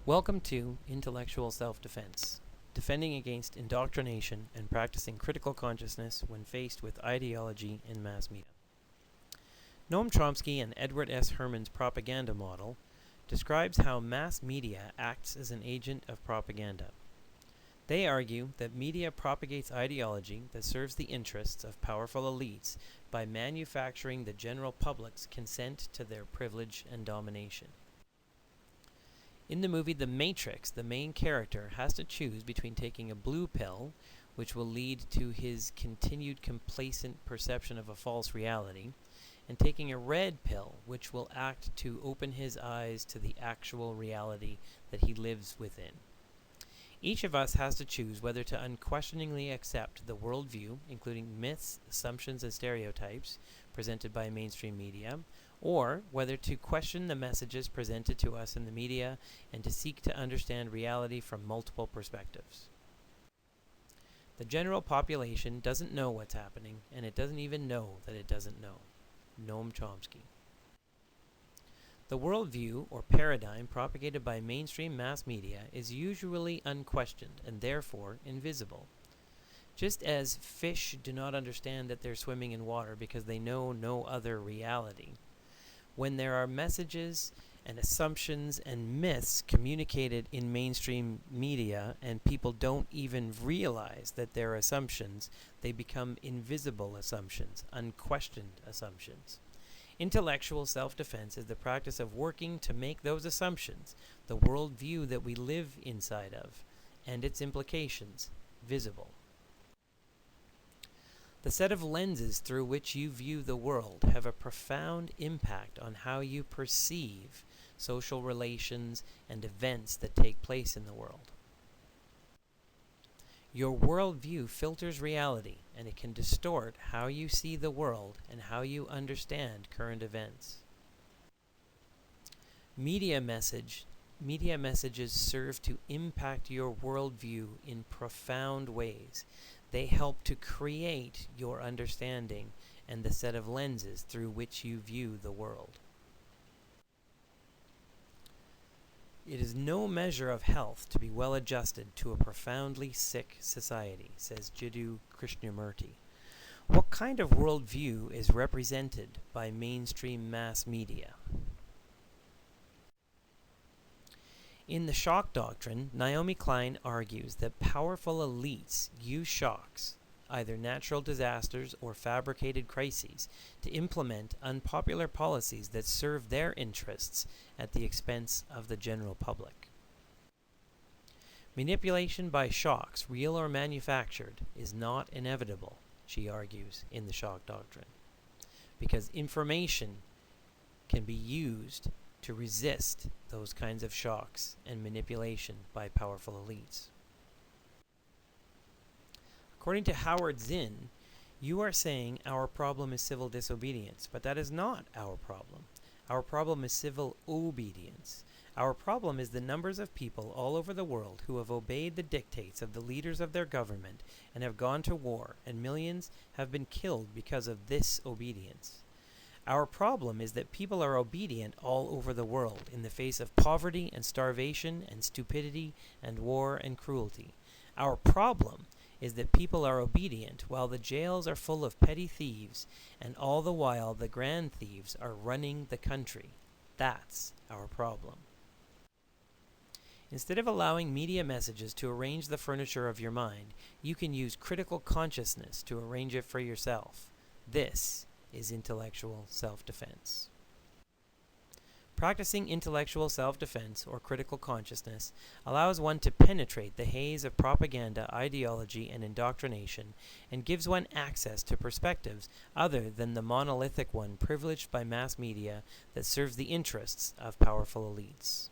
Welcome to Intellectual Self-Defense, defending against indoctrination and practicing critical consciousness when faced with ideology and mass media. Noam Chomsky and Edward S. Herman's propaganda model describes how mass media acts as an agent of propaganda. They argue that media propagates ideology that serves the interests of powerful elites by manufacturing the general public's consent to their privilege and domination. In the movie The Matrix, the main character has to choose between taking a blue pill, which will lead to his continued complacent perception of a false reality, and taking a red pill, which will act to open his eyes to the actual reality that he lives within. Each of us has to choose whether to unquestioningly accept the worldview, including myths, assumptions, and stereotypes presented by mainstream media, or whether to question the messages presented to us in the media and to seek to understand reality from multiple perspectives. The general population doesn't know what's happening, and it doesn't even know that it doesn't know. Noam Chomsky. The worldview or paradigm propagated by mainstream mass media is usually unquestioned and therefore invisible. Just as fish do not understand that they're swimming in water because they know no other reality, when there are messages and assumptions and myths communicated in mainstream media and people don't even realize that they're assumptions, they become invisible assumptions, unquestioned assumptions. Intellectual self-defense is the practice of working to make those assumptions, the worldview that we live inside of, and its implications, visible. The set of lenses through which you view the world have a profound impact on how you perceive social relations and events that take place in the world. Your worldview filters reality, and it can distort how you see the world and how you understand current events. Media messages serve to impact your worldview in profound ways. They help to create your understanding and the set of lenses through which you view the world. It is no measure of health to be well adjusted to a profoundly sick society, says Jiddu Krishnamurti. What kind of worldview is represented by mainstream mass media? In The Shock Doctrine, Naomi Klein argues that powerful elites use shocks, either natural disasters or fabricated crises, to implement unpopular policies that serve their interests at the expense of the general public. Manipulation by shocks, real or manufactured, is not inevitable, she argues in The Shock Doctrine, because information can be used to resist those kinds of shocks and manipulation by powerful elites. According to Howard Zinn, you are saying our problem is civil disobedience, but that is not our problem. Our problem is civil obedience. Our problem is the numbers of people all over the world who have obeyed the dictates of the leaders of their government and have gone to war, and millions have been killed because of this obedience. Our problem is that people are obedient all over the world in the face of poverty and starvation and stupidity and war and cruelty. Our problem is that people are obedient while the jails are full of petty thieves, and all the while the grand thieves are running the country. That's our problem. Instead of allowing media messages to arrange the furniture of your mind, you can use critical consciousness to arrange it for yourself. This is intellectual self-defense. Practicing intellectual self-defense or critical consciousness allows one to penetrate the haze of propaganda, ideology, and indoctrination, and gives one access to perspectives other than the monolithic one privileged by mass media that serves the interests of powerful elites.